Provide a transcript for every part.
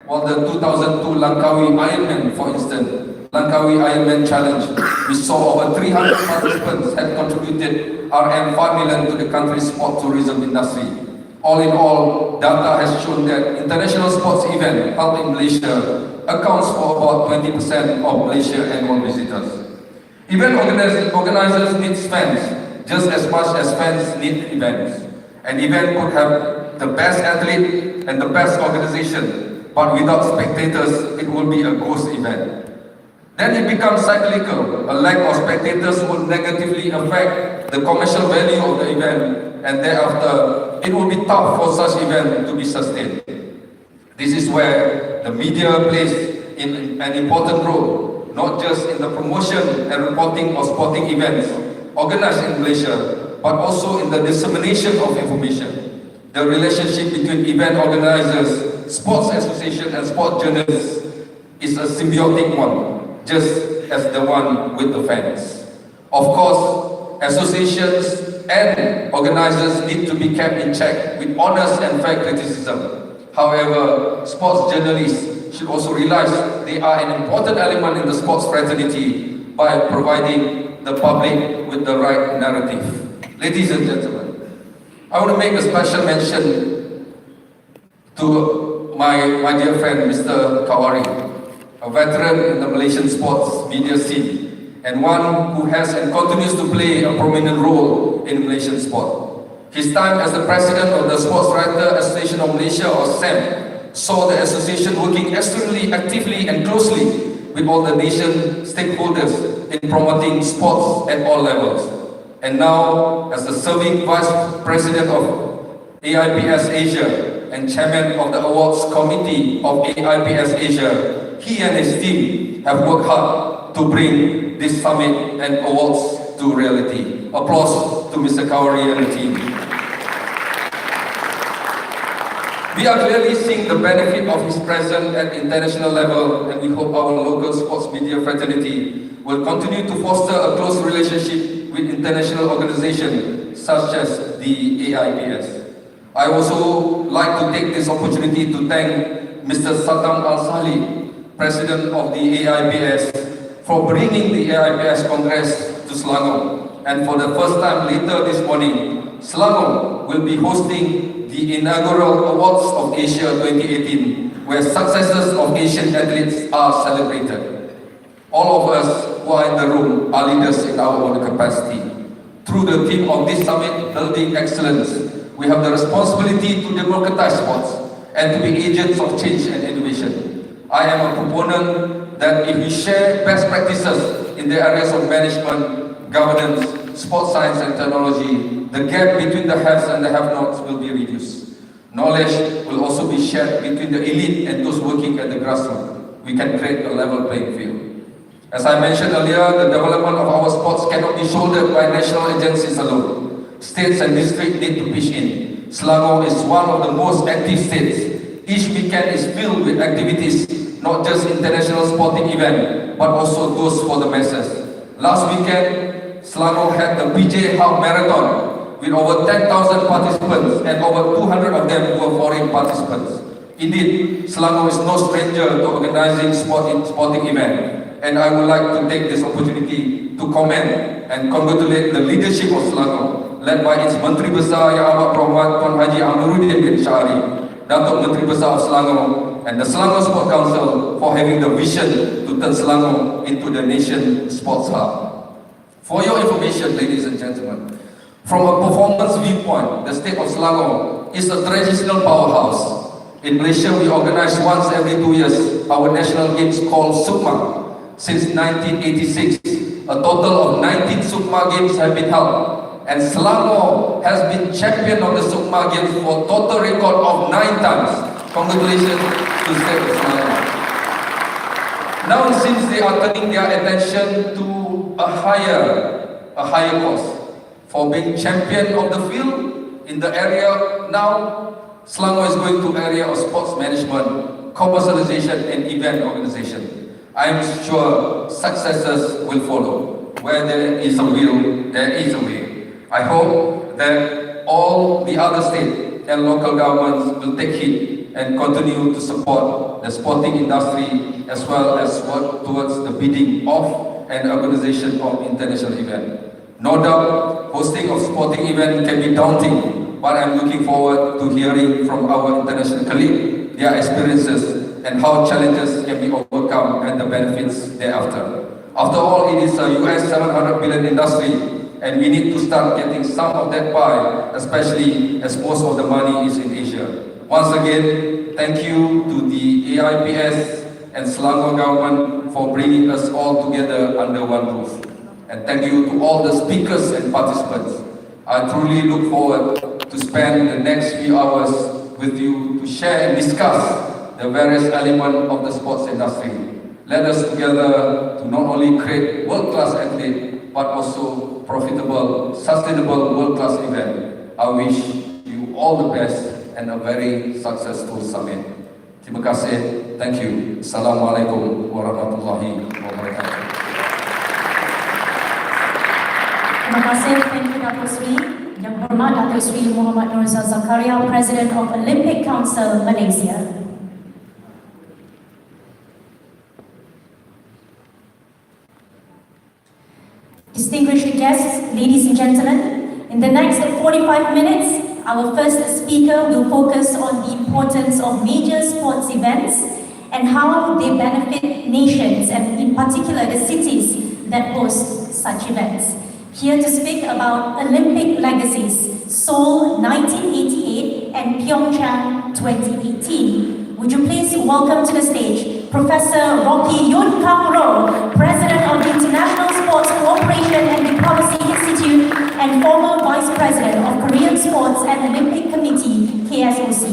While the 2002 Langkawi Ironman, for instance, Langkawi Ironman Challenge, we saw over 300 participants had contributed RM 5 million to the country's sport tourism industry. All in all, data has shown that international sports events held in Malaysia accounts for about 20% of Malaysia's annual visitors. Event organizers need fans just as much as fans need events. An event could have the best athlete and the best organization, but without spectators, it will be a ghost event. Then it becomes cyclical. A lack of spectators will negatively affect the commercial value of the event, and thereafter, it will be tough for such event to be sustained. This is where the media plays an important role, not just in the promotion and reporting of sporting events organized in Malaysia, but also in the dissemination of information. The relationship between event organizers, sports associations, and sport journalists is a symbiotic one, just as the one with the fans. Of course, associations and organizers need to be kept in check with honest and fair criticism. However, sports journalists should also realize they are an important element in the sports fraternity by providing the public with the right narrative. Ladies and gentlemen, I want to make a special mention to my dear friend, Mr. Kawari, a veteran in the Malaysian sports media scene, and one who has and continues to play a prominent role in Malaysian sport. His time as the president of the Sports Writer Association of Malaysia, or SAM, saw the association working extremely actively and closely with all the nation stakeholders in promoting sports at all levels. And now, as the serving vice president of AIPS Asia and chairman of the awards committee of AIPS Asia, he and his team have worked hard to bring this summit and awards to reality. Applause to Mr. Kawari and the team. We are clearly seeing the benefit of his presence at the international level, and we hope our local sports media fraternity will continue to foster a close relationship with international organizations such as the AIPS. I also like to take this opportunity to thank Mr. Saddam Al-Sali, President of the AIPS, for bringing the AIPS Congress to Selangor. And for the first time later this morning, Selangor will be hosting the inaugural Awards of Asia 2018, where successes of Asian athletes are celebrated. All of us who are in the room are leaders in our own capacity. Through the theme of this summit, Building Excellence, we have the responsibility to democratize sports and to be agents of change and innovation. I am a proponent that if we share best practices in the areas of management, governance, sports science and technology, the gap between the haves and the have-nots will be reduced. Knowledge will also be shared between the elite and those working at the grassroots. We can create a level playing field. As I mentioned earlier, the development of our sports cannot be shouldered by national agencies alone. States and districts need to pitch in. Selangor is one of the most active states. Each weekend is filled with activities, not just international sporting events, but also those for the masses. Last weekend, Selangor had the PJ Half Marathon with over 10,000 participants, and over 200 of them were foreign participants. Indeed, Selangor is no stranger to organizing sporting events. And I would like to take this opportunity to commend and congratulate the leadership of Selangor, led by its Menteri Besar Yang Amat Berhormat Tuan Haji Amiruddin bin Syahri, Datuk Menteri Besar of Selangor, and the Selangor Sport Council for having the vision to turn Selangor into the nation sports hub. For your information, ladies and gentlemen, from a performance viewpoint, the state of Selangor is a traditional powerhouse. In Malaysia, we organize once every 2 years our national games called Sukma. Since 1986, a total of 19 Sukma Games have been held, and Selangor has been champion of the Sukma Games for a total record of 9 times. Congratulations to the state of Selangor. Now it seems they are turning their attention to a higher cause. For being champion of the field in the area now, Selangor is going to area of sports management, commercialization and event organization. I am sure successes will follow. Where there is a will, there is a way. I hope that all the other state and local governments will take heed and continue to support the sporting industry as well as work towards the bidding of an organization of international event. No doubt, hosting of sporting event can be daunting, but I'm looking forward to hearing from our international colleagues their experiences and how challenges can be overcome and the benefits thereafter. After all, it is a US 700 billion industry, and we need to start getting some of that pie, especially as most of the money is in Asia. Once again, thank you to the AIPS and Selangor government for bringing us all together under one roof. And thank you to all the speakers and participants. I truly look forward to spend the next few hours with you to share and discuss the various elements of the sports industry. Let us together to not only create world-class athletes, but also profitable, sustainable world-class event. I wish you all the best and a very successful summit. Terima kasih. Thank you. Assalamualaikum warahmatullahi wabarakatuh. Terima kasih, Thank you, Dato' Sri. Yang Hormat Dato' Sri Muhammad Nurza Zakaria, President of Olympic Council Malaysia. Distinguished guests, ladies and gentlemen, in the next 45 minutes, our first speaker will focus on the importance of major sports events and how they benefit nations, and in particular the cities that host such events. Here to speak about Olympic legacies, Seoul 1988 and Pyeongchang 2018. Would you please welcome to the stage Professor Rocky Yun Kang Ro, President of the International Sports Cooperation and Diplomacy Institute and former Vice President of Korean Sports and Olympic Committee, KSOC.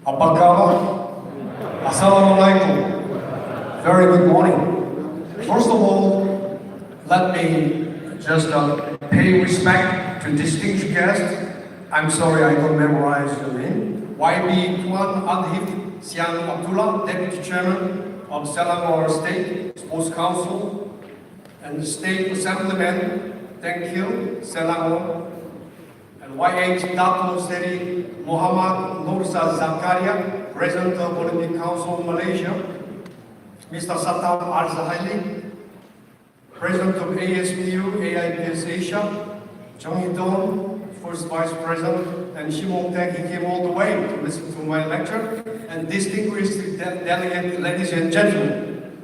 Apa kabar? Assalamualaikum. Very good morning. First of all, let me just pay respect to distinguished guests. I'm sorry I don't memorize your name. YB Tuan Adhif Siang Abdullah, Deputy Chairman of Selangor State Sports Council and the State Assemblyman. Thank you, Selangor. And YH Dato' Seri Muhammad Nurza Zakaria, President of Olympic Council Malaysia. Mr. Satam Al-Zahili, President of ASPU, AIPS Asia. Jung Hee-don, First Vice President, and Shimon Tek, he came all the way to listen to my lecture. And distinguished delegate, ladies and gentlemen.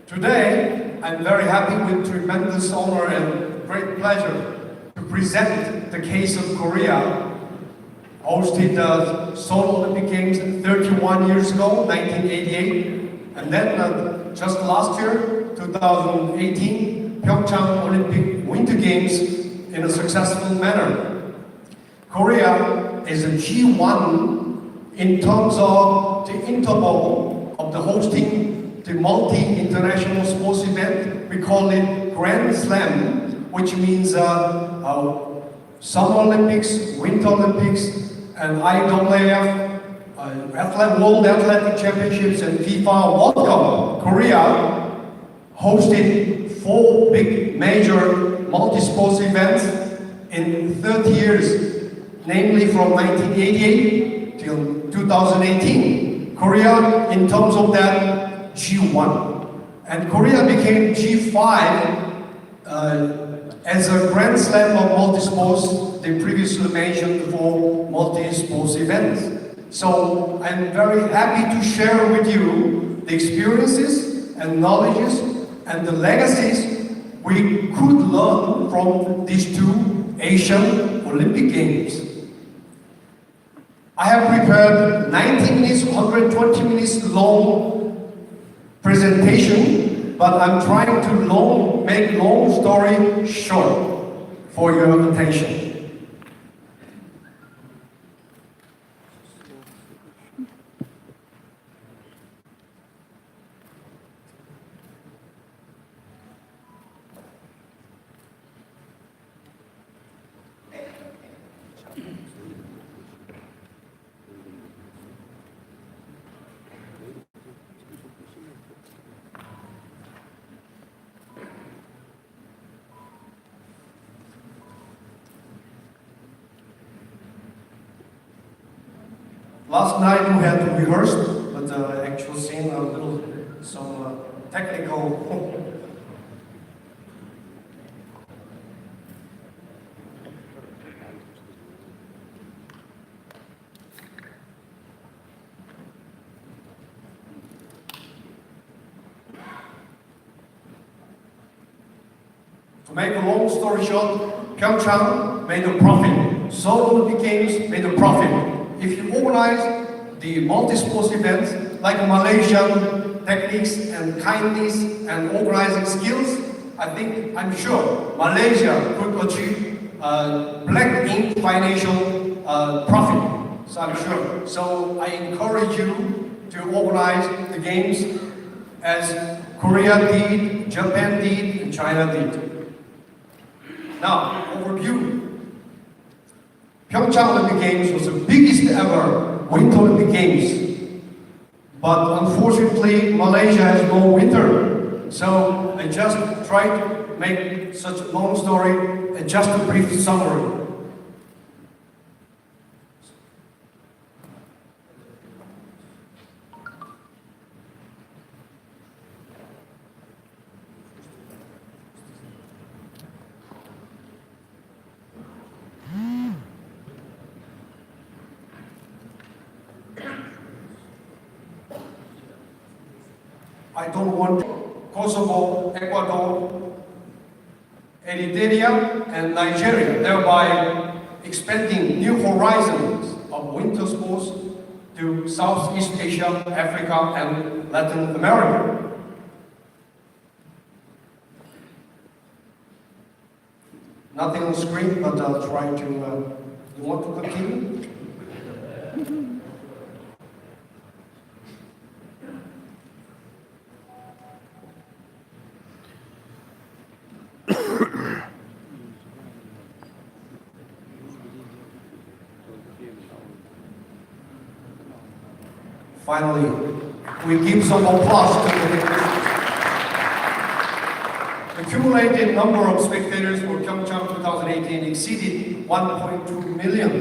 Today, I'm very happy with tremendous honor and great pleasure to present the case of Korea, hosted the Seoul Olympic Games 31 years ago, 1988, and then just last year, 2018, Pyeongchang Olympic Winter Games in a successful manner. Korea is a G1 in terms of the interval of the hosting the multi-international sports event. We call it Grand Slam, which means Summer Olympics, Winter Olympics, and IAAF, World Athletic Championships, and FIFA World Cup. Korea hosted 4 big major multi-sports events in 30 years, namely from 1988 till 2018. Korea, in terms of that, G1. And Korea became G5 as a Grand Slam of multi-sports, the previously mentioned 4 multi-sports events. So I'm very happy to share with you the experiences and knowledges and the legacies we could learn from these 2 Asian Olympic Games. I have prepared 90 minutes, 120 minutes long presentation, but I'm trying to make long story short for your attention. Last night we had to rehearse, but the actual scene a little, some technical. To make a long story short, Pyeongchang made a profit. Seoul Olympic Games made a profit. If you organize the multi-sports events like Malaysian techniques and kindness and organizing skills, I'm sure Malaysia could achieve black ink financial profit. So I'm sure. So I encourage you to organize the games as Korea did, Japan did, and China did. Now, overview. Pyeongchang Olympic Games was the biggest ever Winter Olympic Games. But unfortunately, Malaysia has no winter. So I just tried to make such a long story and just a brief summary. I don't want Kosovo, Ecuador, Eritrea, and Nigeria, thereby expanding new horizons of winter sports to Southeast Asia, Africa, and Latin America. Nothing on the screen, but I'll try to. You want to continue? Finally, we give some applause to the technicians. The cumulative number of spectators for Pyeongchang 2018 exceeded 1.2 million.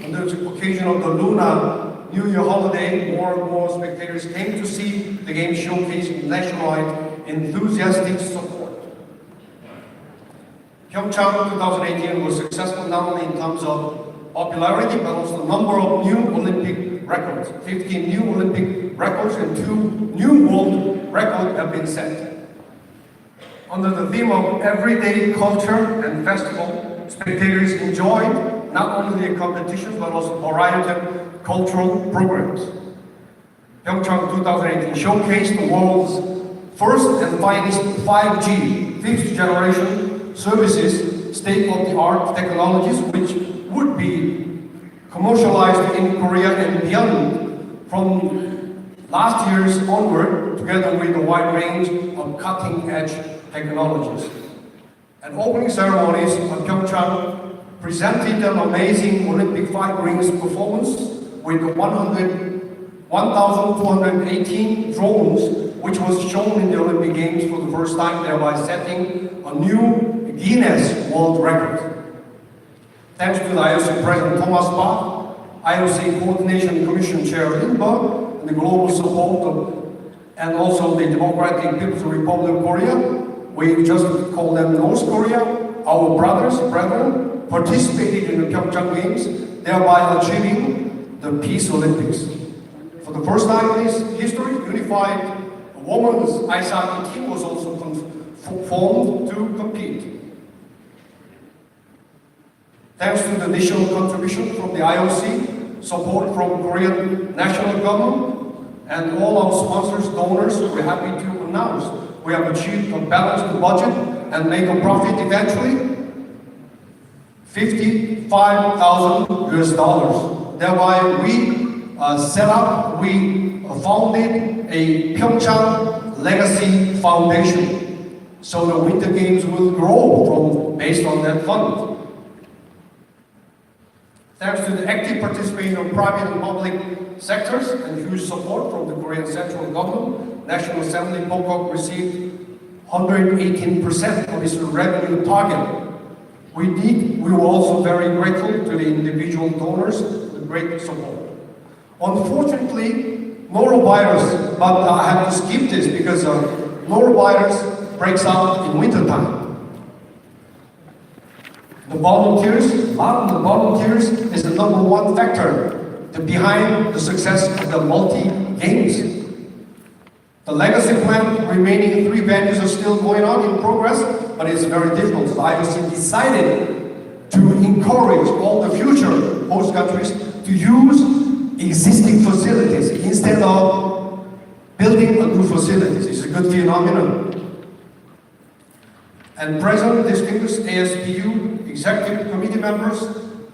On the occasion of the Lunar New Year holiday, more and more spectators came to see the game showcasing nationwide enthusiastic support. Pyeongchang 2018 was successful not only in terms of popularity, but also the number of new Olympic records. 15 new Olympic records and 2 new world records have been set. Under the theme of everyday culture and festival, spectators enjoyed not only the competitions, but also a variety of cultural programs. Pyeongchang 2018 showcased the world's first and finest 5G, 5th generation services, state-of-the-art technologies, which would be commercialized in Korea and beyond from last year's onward, together with a wide range of cutting-edge technologies. At opening ceremonies of Pyeongchang presented an amazing Olympic five rings performance with 1,218 drones, which was shown in the Olympic Games for the first time, thereby setting a new Guinness World Record. Thanks to the IOC President Thomas Bach, IOC Coordination Commission Chair Lindbergh, and the global support of, and also the Democratic People's Republic of Korea, we just call them North Korea, our brethren, participated in the Pyeongchang Games, thereby achieving the Peace Olympics. For the first time in its history, unified women's ice hockey team was also formed to compete. Thanks to the additional contribution from the IOC, support from Korean national government, and all our sponsors, donors, we're happy to announce we have achieved a balanced budget and make a profit eventually, $55,000 US. Thereby, we founded a Pyeongchang Legacy Foundation. So the Winter Games will grow based on that fund. Thanks to the active participation of private and public sectors and huge support from the Korean central government, National Assembly Pokok received 118% of its revenue target. We were also very grateful to the individual donors with great support. Unfortunately, norovirus, but I have to skip this because norovirus breaks out in wintertime. The volunteers is the number one factor behind the success of the multi-games. The legacy plan, remaining 3 venues are still going on in progress, but it's very difficult. So IOC decided to encourage all the future host countries to use existing facilities instead of building a new facilities. It's a good phenomenon. And present distinguished ASPU executive committee members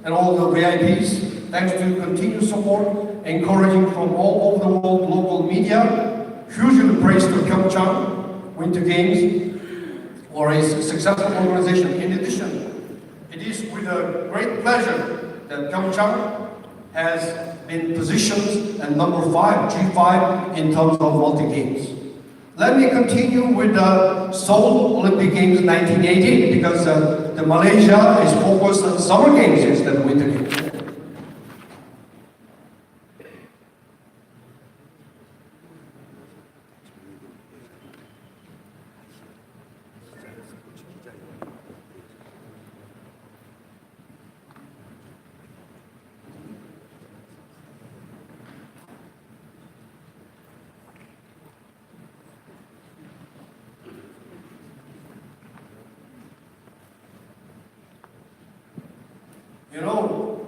and all the VIPs, thanks to continued support, encouraging from all over the world local media, hugely praised the Pyeongchang Winter Games or a successful organization. In addition, it is with a great pleasure that Pyeongchang has been positioned at number 5, G5, in terms of multi-games. Let me continue with the Seoul Olympic Games 1980 because the Malaysia is focused on summer games instead of winter games. You know,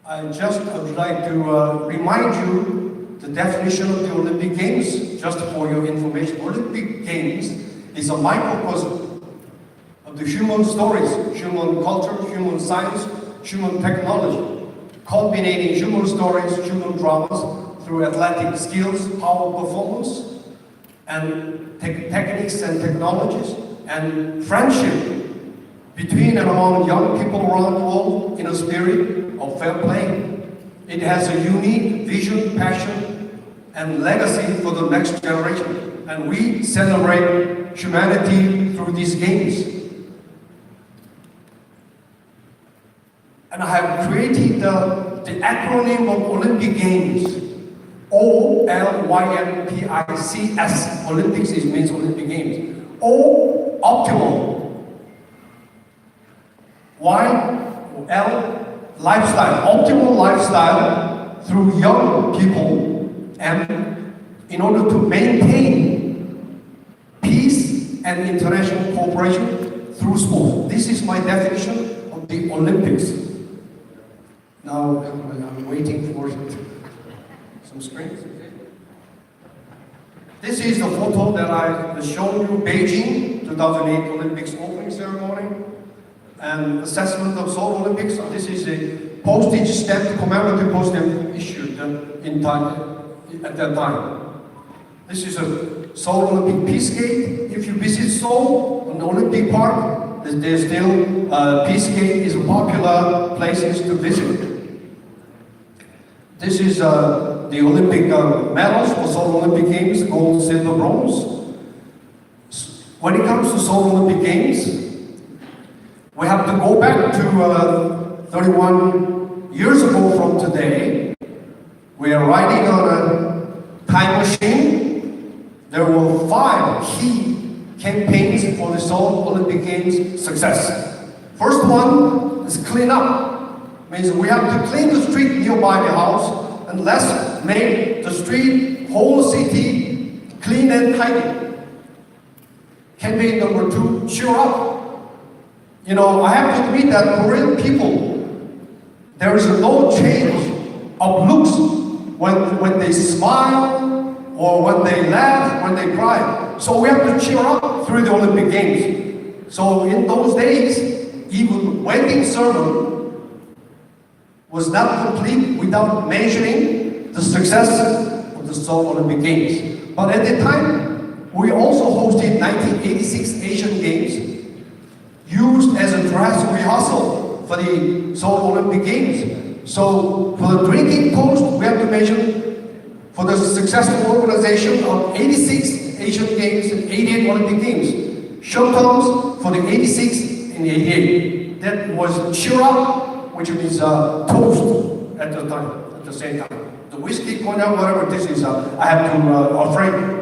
I just would like to remind you the definition of the Olympic Games, just for your information. Olympic Games is a microcosm of the human stories, human culture, human science, human technology, culminating human stories, human dramas through athletic skills, power performance, and techniques and technologies, and friendship between and among young people around the world in a spirit of fair play. It has a unique vision, passion, and legacy for the next generation. And we celebrate humanity through these games. And I have created the acronym of Olympic Games. OLYMPICS. Olympics means Olympic Games. O, optimal. Y, L, lifestyle, optimal lifestyle through young people, and in order to maintain peace and international cooperation through sport. This is my definition of the Olympics. Now I'm waiting for some screens. This is the photo that I showed you, Beijing 2008 Olympics opening ceremony and assessment of Seoul Olympics. This is a postage stamp, commemorative postage issued in time, at that time. This is a Seoul Olympic Peace Gate. If you visit Seoul, an Olympic Park, there's still Peace Gate is a popular places to visit. This is the Olympic medals for Seoul Olympic Games, gold, silver, bronze. When it comes to Seoul Olympic Games, we have to go back to 31 years ago from today. We are riding on a time machine. There were 5 key campaigns for the Seoul Olympic Games success. First one is clean up. Means we have to clean the street nearby the house and let's make the street, whole city clean and tidy. Campaign number 2, cheer up. You know, I have to admit that Korean people, there is no change of looks when they smile or when they laugh, when they cry. So we have to cheer up through the Olympic Games. So in those days, even wedding ceremony was not complete without mentioning the success of the Seoul Olympic Games. But at the time, we also hosted 1986 Asian Games, used as a dress rehearsal for the Seoul Olympic Games. So for the drinking post, we have to mention for the successful organization of 86 Asian Games and 88 Olympic Games. Short terms for the 86 and 88. That was cheer up, which means toast at the time, at the same time. the whiskey, cognac, whatever this is. I have to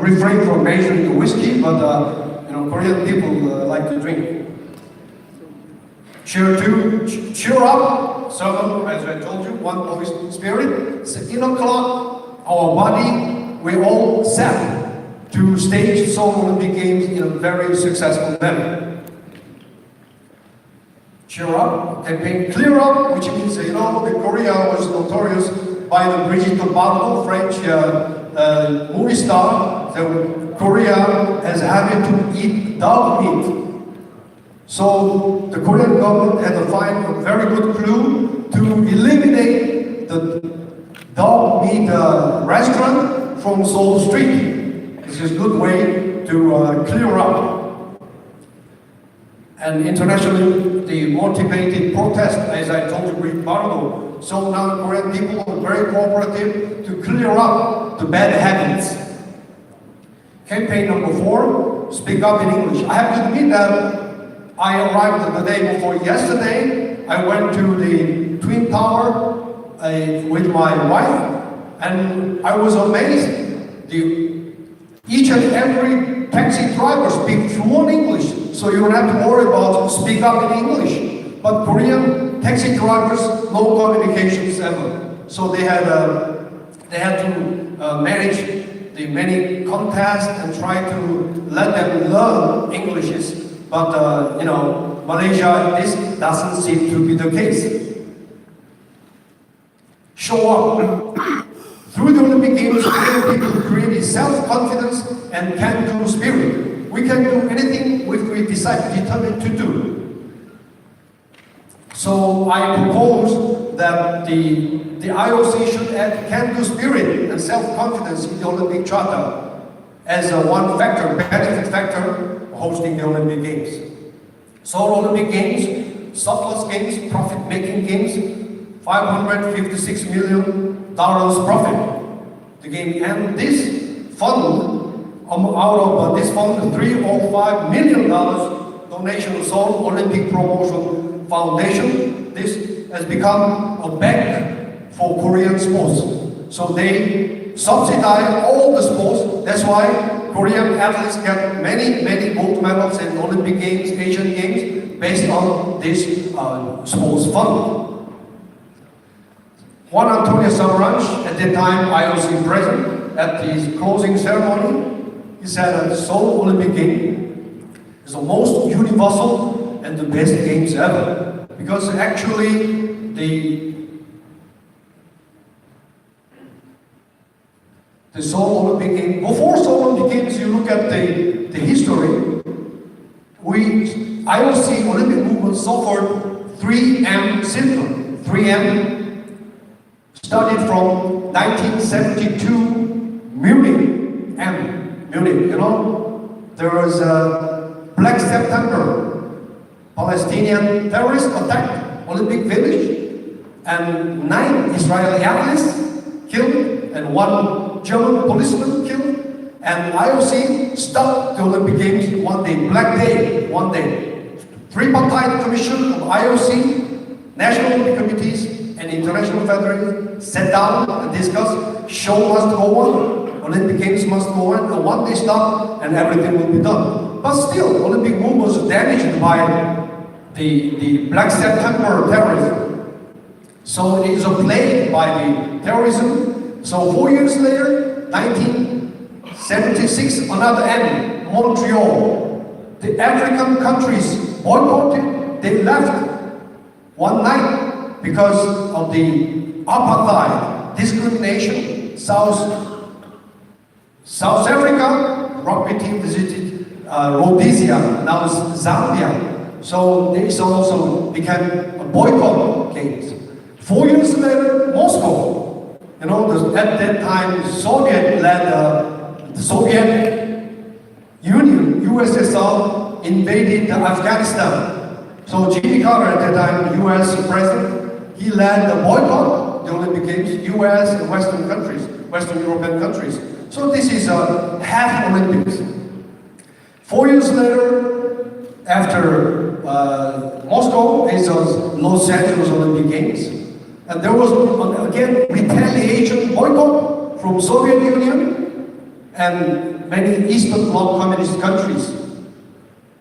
refrain from measuring the whiskey, but Korean people like to drink. Cheer up, servant, as I told you, one Holy Spirit. It's 11 o'clock, our body, we're all set to stage Seoul Olympic Games in a very successful manner. Cheer up, campaign clear up, which means, the Korea was notorious by the Brigitte Bardot, French movie star. The Korea has habit to eat dog meat. So the Korean government had to find a very good clue to eliminate the dog meat restaurant from Seoul Street. This is a good way to clear up. And internationally, the motivated protest, as I told you, with Bardot. So now the Korean people are very cooperative to clear up the bad habits. Campaign number 4, speak up in English. I have to admit that I arrived the day before yesterday. I went to the Twin Tower with my wife, and I was amazed. Each and every taxi driver speaks fluent English, so you don't have to worry about speak up in English. But Korean taxi drivers, no communications ever. So they had to manage the many contests and try to let them learn English. But Malaysia, this doesn't seem to be the case. Show up. Through the Olympic Games, Korean people created self-confidence and can-do spirit. We can do anything which we decide, determined to do. So I propose that the IOC should add can-do spirit and self-confidence in the Olympic Charter as one factor, benefit factor, hosting the Olympic Games. Seoul Olympic Games, surplus games, profit-making games, $556 million profit. The game, and this fund, out of this fund, $305 million donation to Seoul Olympic Promotion Foundation. This has become a bank for Korean sports. So they subsidize all the sports. That's why Korean athletes get many gold medals in Olympic Games, Asian Games, based on this sports fund. Juan Antonio Samaranch, at the time IOC president, at his closing ceremony, he said that the Seoul Olympic Game is the most universal and the best games ever. Because actually, the Seoul Olympic Games, before Seoul Olympic Games, you look at the history, IOC Olympic movement suffered 3M syndrome. 3M started from 1972, Munich, there was a Black September, Palestinian terrorist attack Olympic Village, and 9 Israeli athletes killed, and 1 German policeman killed, and IOC stopped the Olympic Games one day, Black Day, one day. Tripartite Commission of IOC, National Olympic Committees, and International Federation sat down and discussed, show must go on, Olympic Games must go on, and one day stop, and everything will be done. But still, Olympic movement was damaged by the Black September terrorism. So it is a plague by the terrorism. So 4 years later, 1976, another end, Montreal. The African countries boycotted, they left one night because of the apartheid, discrimination. South Africa, rugby team visited Rhodesia, now it's Zambia. So this also became a boycott games. 4 years later, Moscow. At that time, Soviet led the Soviet Union, USSR, invaded Afghanistan. So Jimmy Carter, at that time, US president, he led the boycott, the Olympic Games, US and Western countries, Western European countries. So this is a half Olympics. 4 years later, after Moscow, is Los Angeles Olympic Games. And there was, again, retaliation boycott from Soviet Union and many Eastern Bloc communist countries.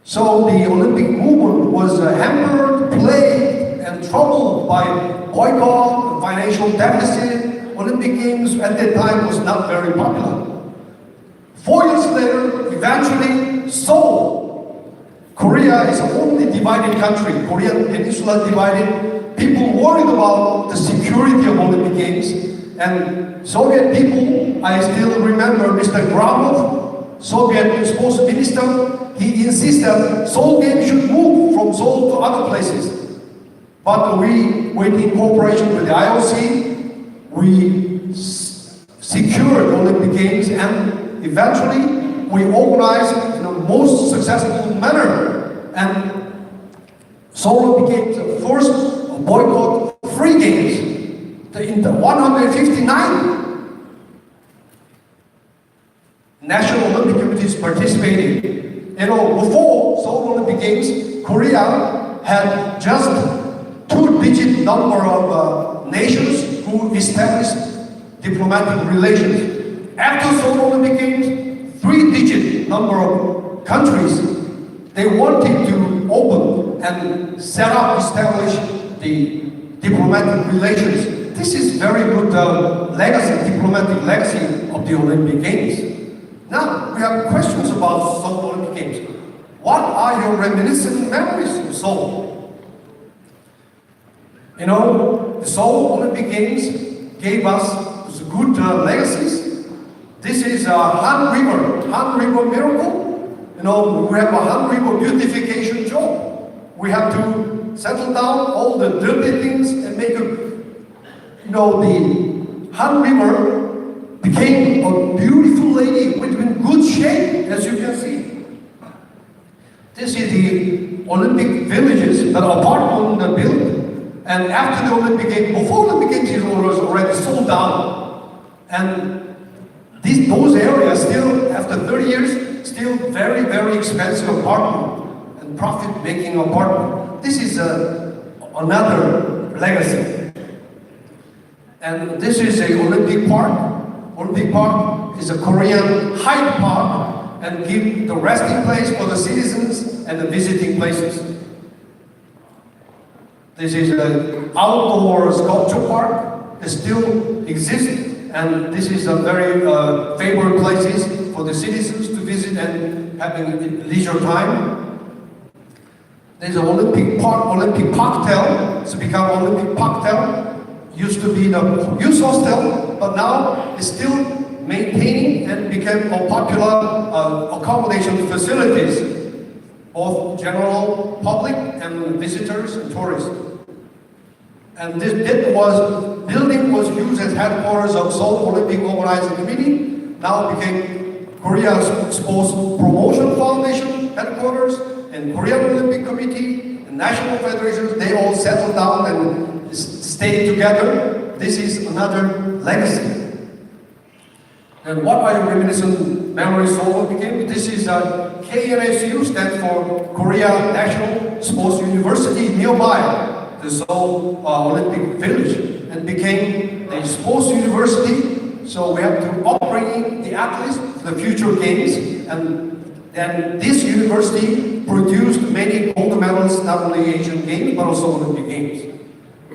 So the Olympic movement was hampered, plagued, and troubled by boycott, financial deficit. Olympic Games at that time was not very popular. 4 years later, eventually, Seoul, Korea is the only divided country, Korean peninsula divided. People worried about the security of Olympic Games, and Soviet people, I still remember Mr. Gromov, Soviet sports minister, he insisted Seoul Games should move from Seoul to other places. But we, in cooperation with the IOC, we secured Olympic Games, and eventually we organized in the most successful manner. And Seoul became the first boycott-free games. In the 159 national Olympic committees participated. You know, before Seoul Olympic Games, Korea had just 2-digit number of nations who established diplomatic relations. After Seoul Olympic Games, 3-digit number of countries, they wanted to open and set up, establish the diplomatic relations. This is very good legacy, diplomatic legacy of the Olympic Games. Now, we have questions about Seoul Olympic Games. What are your reminiscent memories of Seoul? You know, the Seoul Olympic Games gave us good legacies. This is Han River miracle. You know, we have a Han River beautification job. We have to settle down all the dirty things and make a, you know, the Han River became a beautiful lady with good shape, as you can see. This is the Olympic villages that apartment built. And after the Olympic Games, before Olympic Games, it was already sold down. And those areas still, after 30 years, still very, very expensive apartment and profit-making apartment. This is another legacy. And this is a Olympic Park. Olympic Park is a Korean Hyde Park and give the resting place for the citizens and the visiting places. This is an outdoor sculpture park. It still exists, and this is a very favorite places for the citizens to visit and having leisure time. There's an Olympic Parktel. It's become Olympic Parktel. Used to be the youth hostel, but now it's still maintaining and became a popular accommodation facilities, both general public and visitors and tourists. And this building was used as headquarters of Seoul Olympic Organizing Committee. Now became Korea Sports Promotion Foundation headquarters, and Korean Olympic Committee and National Federations. They all settled down and stay together. This is another legacy. And what are your reminiscent memories Seoul became? This is KNSU, stands for Korea National Sports University nearby the Seoul Olympic Village, and became a sports university. So we have to upbring the athletes for the future games. And then this university produced many gold medals, not only Asian Games, but also Olympic Games.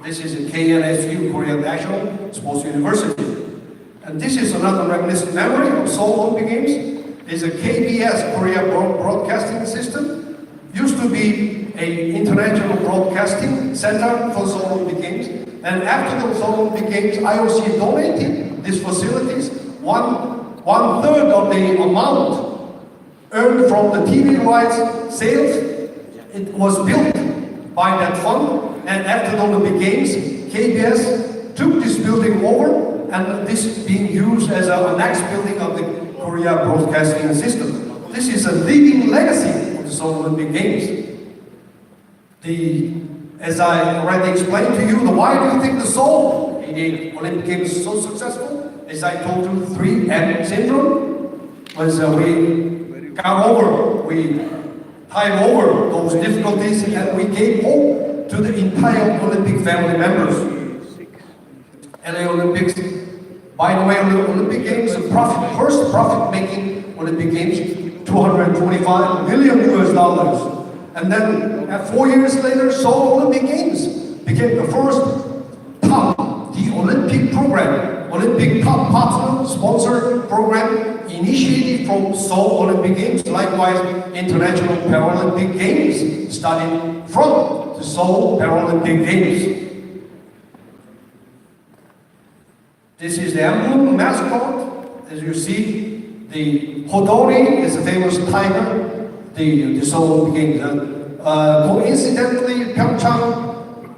This is a KNSU, Korea National Sports University. And this is another reminiscent memory of Seoul Olympic Games. It's a KBS, Korea Broadcasting System. Used to be an international broadcasting center for Seoul Olympic Games. And after the Seoul Olympic Games, IOC donated these facilities. One third of the amount earned from the TV rights sales, it was built by that fund. And after the Olympic Games, KBS took this building over, and this is being used as a next building of the Korea Broadcasting System. This is a living legacy of the Seoul Olympic Games. As I already explained to you, why do you think the Seoul Olympic Games is so successful? As I told you, 3M syndrome was we got over, we tied over those difficulties, and we gave hope to the entire Olympic family members. LA Olympics. By the way, Olympic Games, the first profit-making Olympic Games, $225 million US. And then 4 years later, Seoul Olympic Games became the first the Olympic program, Olympic top partner sponsor program initiated from Seoul Olympic Games. Likewise, International Paralympic Games started from the Seoul Paralympic Games. This is the emblem mascot. As you see, the Hodori is a famous tiger, the Seoul Olympic Games. Coincidentally, Pyeongchang,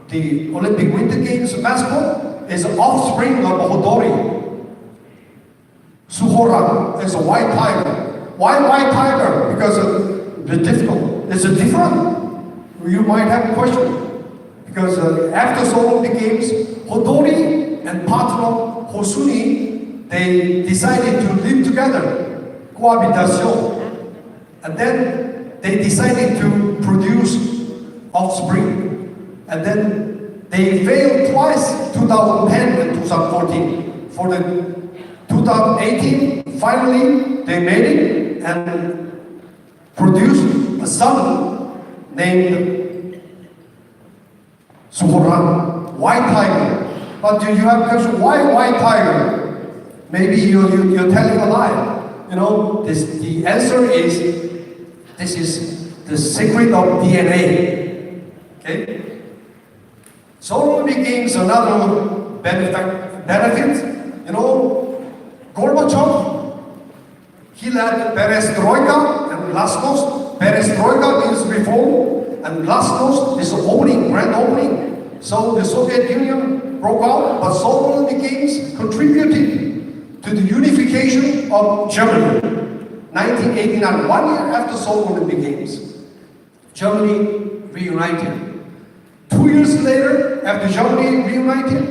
the Olympic Winter Games mascot, is an offspring of Hodori. Suhoran is a white tiger. Why white tiger? Because it's difficult. Is it different? You might have a question. Because after Seoul Olympic Games, Hodori and partner Hosuni, they decided to live together, cohabitation. And then they decided to produce offspring. And then they failed twice, 2010 and 2014. For the 2018, finally they made it and produced a son named Suhoran, white tiger. But do you have a question, why white tiger? Maybe you're telling a lie. You know, the answer is, this is the secret of DNA. Okay? Seoul Olympic Games, another benefit. You know, Gorbachev, he led perestroika and glasnost. Perestroika means reform, and glasnost is opening, grand opening. So the Soviet Union broke out, but Seoul Olympic Games contributed to the unification of Germany. 1989, 1 year after Seoul Olympic Games, Germany reunited. 2 years later, after Germany reunited,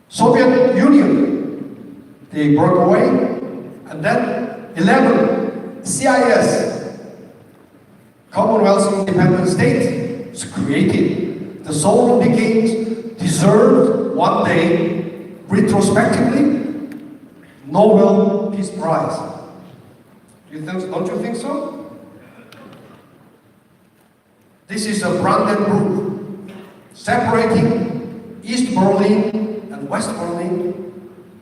Soviet Union, they broke away, and then 11, CIS, Commonwealth Independent State, was created. The Seoul Olympic Games deserved one day, retrospectively, Nobel Peace Prize. Don't you think so? This is a branded group separating East Berlin and West Berlin,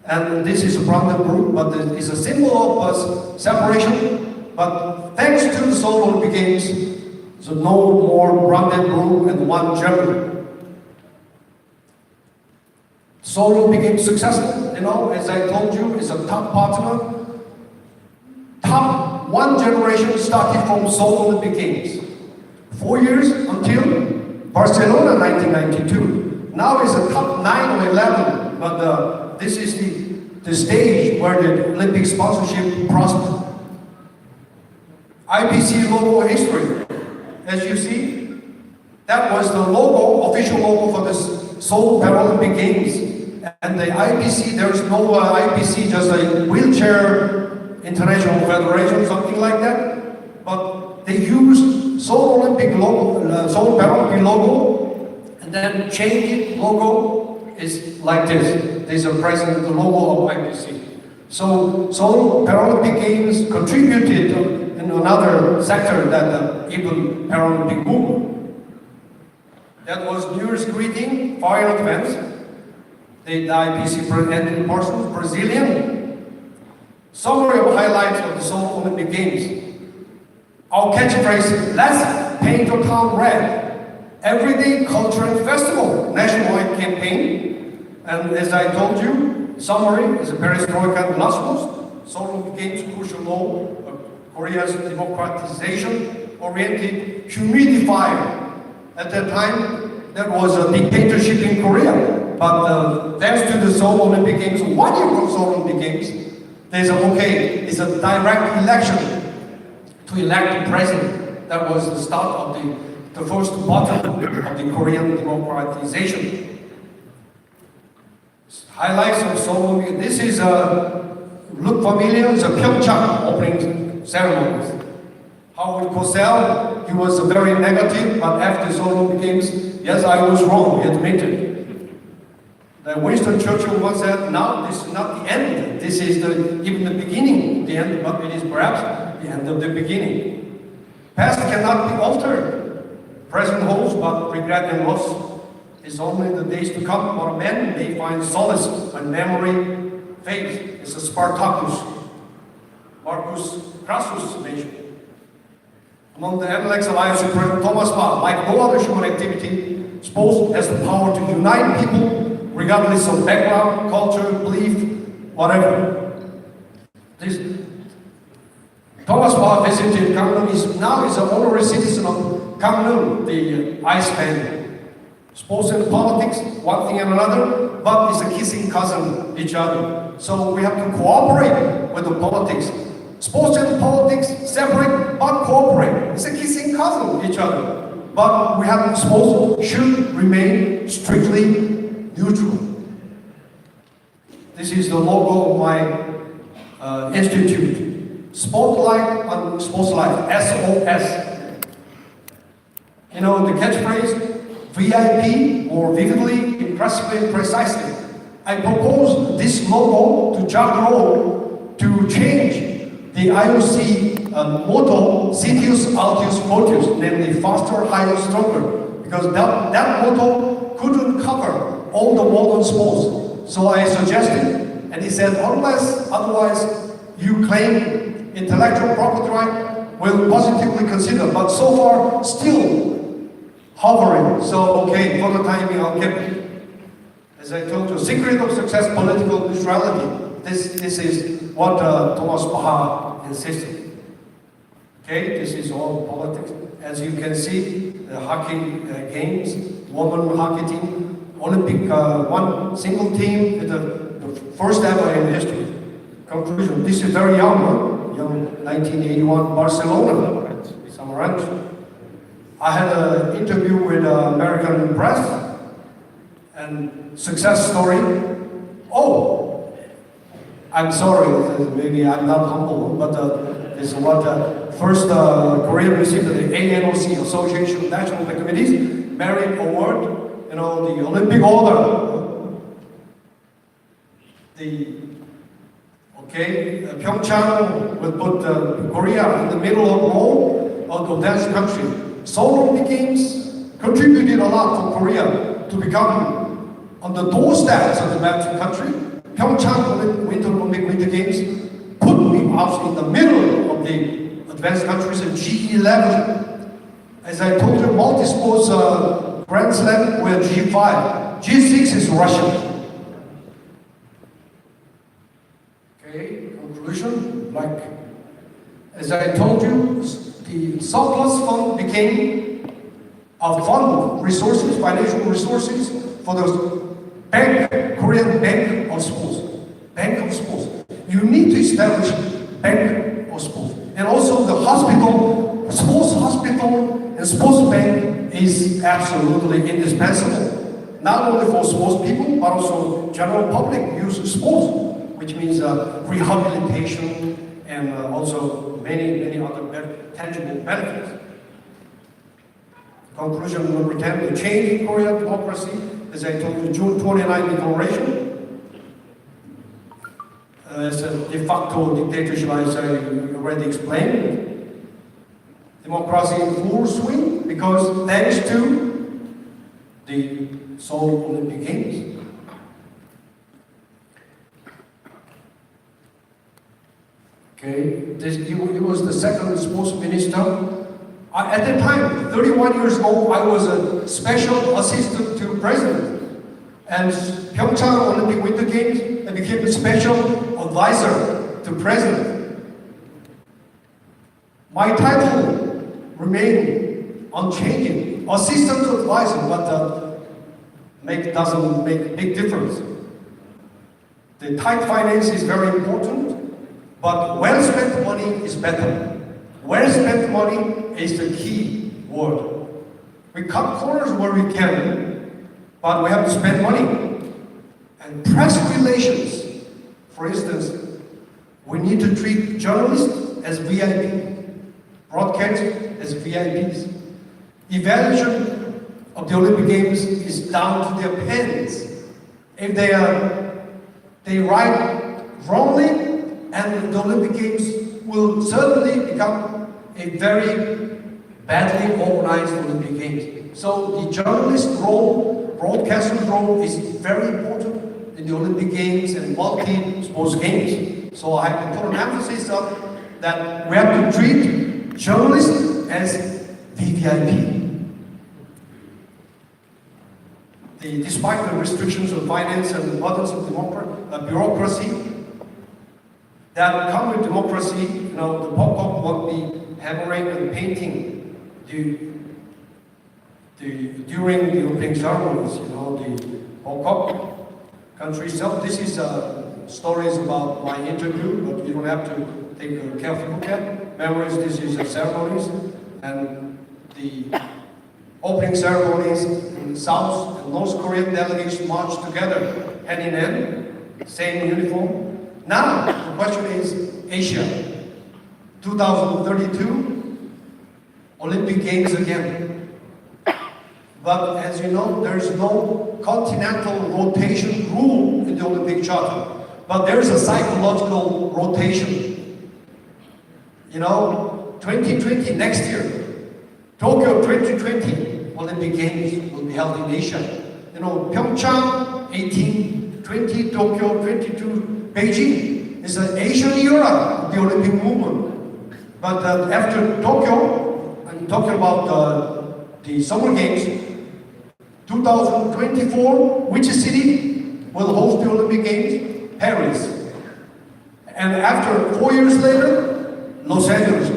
and this is a branded group, but it's a symbol of separation. But thanks to the Seoul Olympic Games, so no more branded group and one Germany. Seoul Olympic Games successful, you know, as I told you, it's a top partner. Top one generation started from Seoul Olympic Games. 4 years until Barcelona 1992. Now it's a top 9 or 11, but this is the stage where the Olympic sponsorship prospered. IPC logo history. As you see, that was the logo, official logo for the Seoul Paralympic Games. And the IPC, there's no IPC, just a wheelchair international federation, something like that. But they used Seoul Olympic logo, Seoul Paralympic logo, and then change it. Logo is like this. There's a present the logo of IPC. So Seoul Paralympic Games contributed in another sector that the even Paralympic movement. That was New Year's greeting, fire advance. The IPC president person, Brazilian. Summary of highlights of the Seoul Olympic Games. Our catchphrase, let's paint your town red. Everyday culture and festival, nationwide campaign. And as I told you, summary is a perestroika and glasnost. Seoul Olympic Games crucial role of Korea's democratization-oriented humidifier. At that time, there was a dictatorship in Korea. But thanks to the Seoul Olympic Games, 1 year from Seoul Olympic Games, there's it's a direct election to elect the president. That was the start of the first button of the Korean democratization. Highlights of Seoul Olympic. This is look familiar. It's a Pyeongchang opening ceremony. Howard Cosell, he was very negative, but after Seoul Olympic Games, yes, I was wrong. He admitted. That Winston Churchill once said, now this is not the end, this is even the beginning, the end, but it is perhaps the end of the beginning. Past cannot be altered. Present holds but regret and loss. It's only the days to come, but a man may find solace when memory fades. It's a Spartacus, Marcus Crassus mentioned. Among the intellects alive, Supreme Thomas Bach, like no other human activity, sports has the power to unite people regardless of background, culture, belief, whatever. This Thomas Bach visited Kamloops, now is an honorary citizen of Kamloops, the Iceland. Sports and politics, one thing and another, but it's a kissing cousin each other. So we have to cooperate with the politics. Sports and politics separate but cooperate. It's a kissing cousin each other. But we have sports should remain strictly neutral. This is the logo of my institute. Spotlight on sports life, SOS. You know the catchphrase, VIP, more vividly, impressively, precisely. I propose this logo to Jack Rowe to change the IOC motto, Citius Altius Fortius, namely faster, higher, stronger, because that motto couldn't cover all the modern sports. So I suggested, and he said, unless otherwise you claim intellectual property right, we'll positively consider, but so far still hovering. So okay, for the time being, I'll keep it. As I told you, secret of success, political neutrality. This is what Thomas Bach insisted. Okay, this is all politics. As you can see, the hockey games, women hockey team, Olympic, one single team, the first ever in history. Conclusion, this is very young, huh? Young, 1981, Barcelona, Samaranch. I had an interview with American press, and success story. Oh, I'm sorry, maybe I'm not humble, but this is what first Korea received the ANOC, Association of National Olympic Committees, Merit Award, you know, the Olympic Order. Pyeongchang will put Korea in the middle of Rome, of that country. Seoul Olympic Games contributed a lot for Korea to become on the doorsteps of the Western country. Pyeongchang Winter Games put us in the middle of the advanced countries in G11. As I told you, multi-sports Grand Slam were G5. G6 is Russia. Okay, conclusion, like, as I told you, the surplus fund became a fund resources, financial resources for the bank, Korean Bank of Sports. Bank of Sports. You need to establish Bank of Sports. And also the hospital, sports hospital and sports bank is absolutely indispensable. Not only for sports people, but also general public use sports, which means rehabilitation and also many other tangible benefits. Conclusion number 10, the change in Korean democracy, as I told you, June 29 declaration. It's a de facto dictatorship, as I already explained. Democracy in full swing because thanks to the Seoul Olympic Games. Okay, he was the second sports minister. At that time, 31 years old, I was a special assistant to president. And Pyeongchang Olympic Winter Games, I became a special advisor to president. My title remained unchanging, assistant advisor, but doesn't make a big difference. The tight finance is very important, but well-spent money is better. Well-spent money is the key word. We cut corners where we can, but we have to spend money. And press relations, for instance, we need to treat journalists as VIP, broadcasters as VIPs. Evaluation of the Olympic Games is down to their pens. If they write wrongly, and the Olympic Games will certainly become a very badly organized Olympic Games. So the journalist role, broadcaster's role is very important in the Olympic Games and multi-sports games. So I have to put an emphasis on that we have to treat journalists as VVIP. Despite the restrictions of finance and the burdens of bureaucracy that come with democracy, the pop-up won't be hammering and painting during the opening ceremonies, the pop-up country itself. This is stories about my interview, but you don't have to take a careful look at. Memories, this is ceremonies, and the opening ceremonies in South and North Korean delegations march together, hand in hand, same uniform. Now, the question is Asia, 2032, Olympic Games again. But as you know, there is no continental rotation rule in the Olympic Charter. But there is a psychological rotation. 2020, next year, Tokyo 2020 Olympic Games will be held in Asia. Pyeongchang 18, 20, Tokyo 22, Beijing is an Asian era of the Olympic movement. But after Tokyo, I'm talking about the Summer Games, 2024, which city will host the Olympic Games? Paris. And after 4 years later, Los Angeles,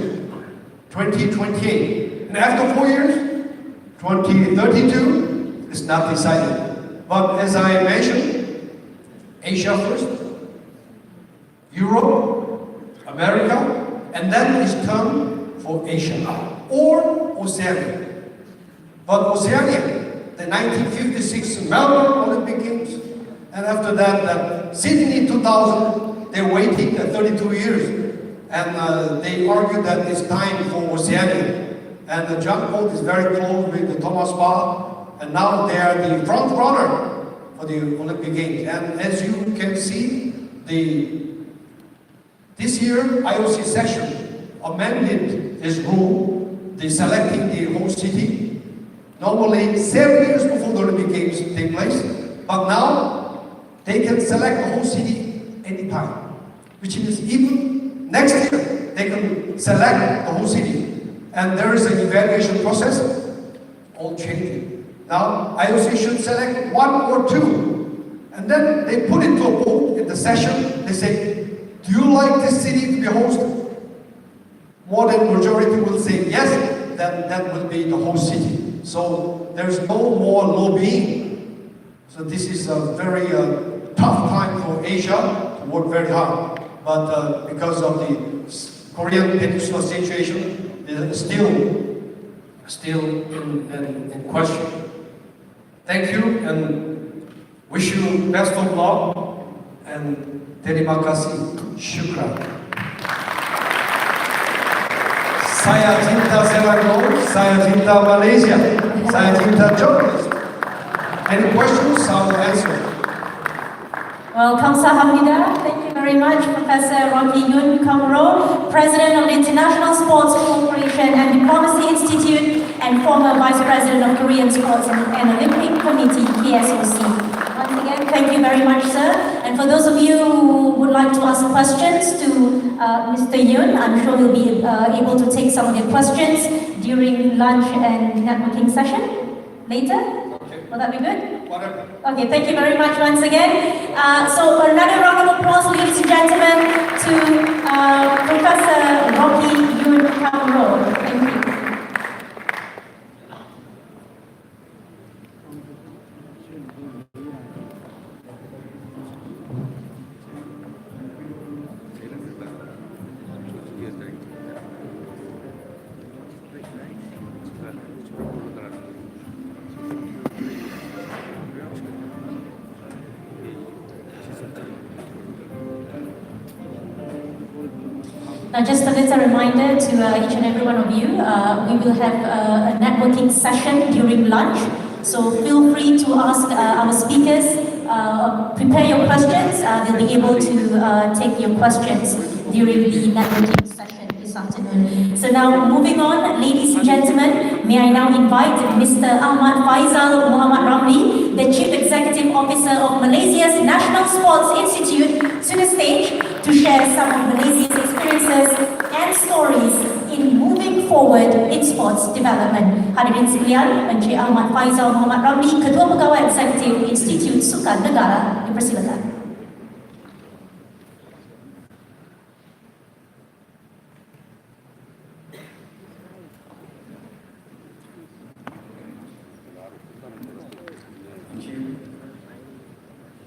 2028. And after 4 years, 2032, it's not decided. But as I mentioned, Asia first, Europe, America, and then it's turn for Asia, or Oceania. But Oceania, the 1956 Melbourne Olympic Games, and after that, Sydney 2000, they're waiting 32 years, and they argue that it's time for Oceania. And John Bolt is very close with Thomas Bach, and now they are the front runner for the Olympic Games. And as you can see, this year IOC session amended its rule, selecting the host city. Normally 7 years before the Olympic Games take place, but now they can select the host city anytime, which means even next year they can select the host city. And there is an evaluation process, all changing. Now, IOC should select 1 or 2, and then they put it to a vote in the session. They say, do you like this city to be hosted? More than majority will say yes, then that will be the host city. So there's no more lobbying. So this is a very tough time for Asia to work very hard. But because of the Korean Peninsula situation, is still in question. Thank you and wish you best of luck and terima kasih, syukran. Saya cinta Selangor, saya cinta Malaysia, saya cinta journalism. Any questions? I'll answer. Well, kamsahamnida. Thank you very much, Professor Rocky Yun Kamro, President of the International Sports Corporation and Diplomacy Institute and former Vice President of Korean Sports and Olympic Committee, KSOC. Once again, thank you very much, sir. And for those of you who would like to ask questions to Mr. Yun, I'm sure we'll be able to take some of your questions during lunch and networking session later. Will that be good? Whatever. Okay, thank you very much once again. So another round of applause, ladies and gentlemen, to Professor Rocky Yun Kamro. Thank you. Now, just a little reminder to each and every one of you, we will have a networking session during lunch. So feel free to ask our speakers prepare your questions. We'll be able to take your questions during the networking session this afternoon. So now, moving on, ladies and gentlemen, may I now invite Mr. Ahmad Faizal Muhammad Ramli, the Chief Executive Officer of Malaysia's National Sports Institute, to the stage to share some of Malaysia's experiences and stories in moving forward in sports development. Hadirin sekalian, Menteri Ahmad Faizal Muhammad Ramli, Ketua Pegawai Eksekutif Institut Sukan Negara, dipersilakan.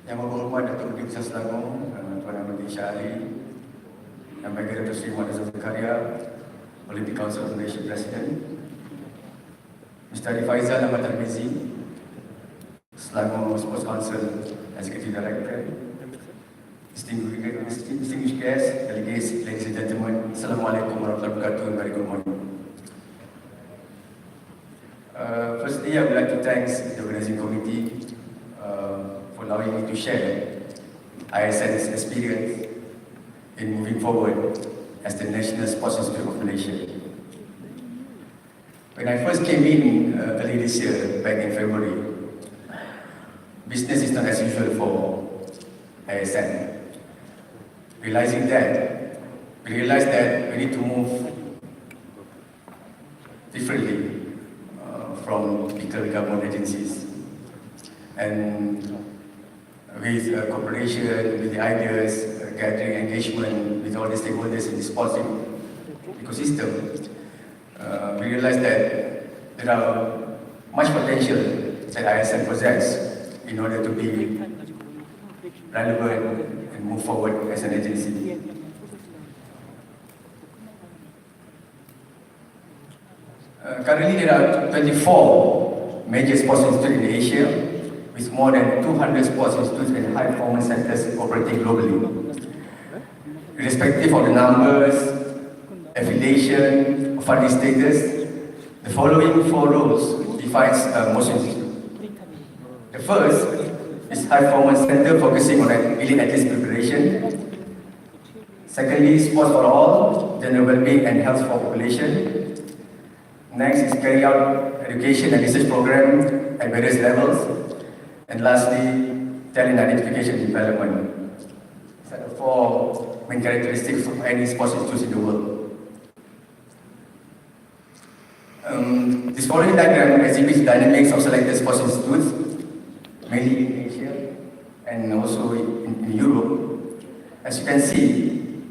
Yang berhormat Datuk Menteri Besar Selangor, Tuan Menteri Syahri, Yang Baik Datuk Seri Muhammad Azhar Zakaria, Olympic Council of Malaysia President, Mr. Ali Faizal Ahmad Tarmizi, Selangor Sports Council Executive Director, distinguished guests, delegates, ladies and gentlemen, Assalamualaikum warahmatullahi wabarakatuh, and very good morning. Firstly, I would like to thank the organizing committee for allowing me to share ISN's experience in moving forward as the National Sports Institute of Malaysia. When I first came in early this year, back in February, business is not as usual for ISN. We realized that we need to move differently from typical government agencies. And with cooperation, with the ideas, gathering engagement with all the stakeholders in the sports ecosystem, we realized that there are much potential that ISN possesses in order to be relevant and move forward as an agency. Currently, there are 24 major sports institutes in Asia, with more than 200 sports institutes and high performance centers operating globally. Irrespective of the numbers, affiliation, or funding status, the following four roles defines most institutes. The first is high performance center focusing on elite athletes preparation. Secondly, sports for all, general well-being and health for population. Next is carry out education and research program at various levels. And lastly, talent identification and development. These are the four main characteristics of any sports institute in the world. This following diagram exhibits dynamics of selected sports institutes, mainly in Asia and also in Europe. As you can see,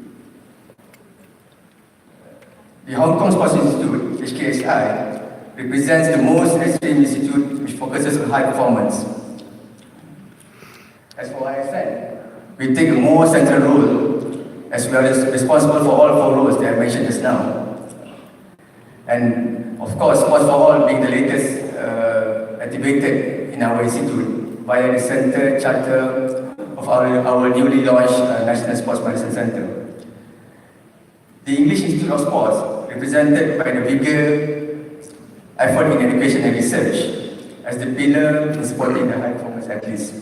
the Hong Kong Sports Institute, HKSI, represents the most extreme institute which focuses on high performance. As for ISN, we take a more central role as we are responsible for all four roles that I mentioned just now. And of course, Sports for All being the latest activated in our institute via the center charter of our newly launched National Sports Medicine Center. The English Institute of Sports, represented by the bigger effort in education and research as the pillar in supporting the high performance athletes.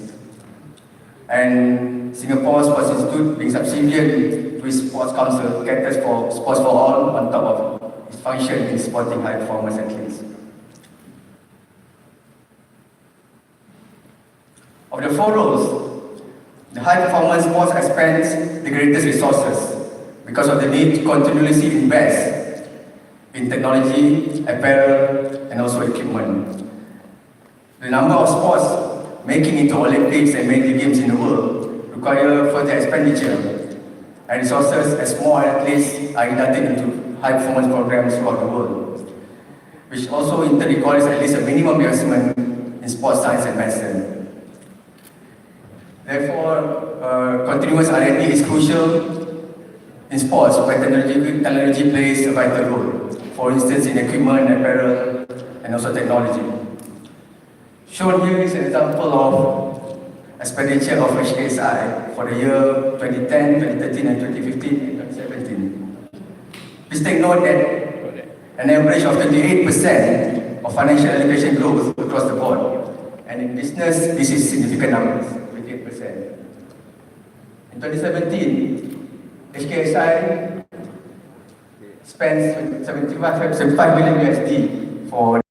And Singapore Sports Institute, being subsidiary to its Sports Council, caters for Sports for All on top of its function in supporting high performance athletes. Of the four roles, the high performance sports expends the greatest resources because of the need to continuously invest in technology, apparel, and also equipment. The number of sports making into Olympics and major games in the world require further expenditure and resources as more athletes are inducted into high performance programs throughout the world, which also in turn requires at least a minimum investment in sports science and medicine. Therefore, continuous R&D is crucial in sports where technology plays a vital role, for instance in equipment, apparel, and also technology. Shown here is an example of expenditure of HKSI for the year 2010, 2013, and 2015 and 2017. Please take note that an average of 28% of financial education growth across the board. And in business, this is significant numbers, 30%. In 2017, HKSI spends 75 million USD for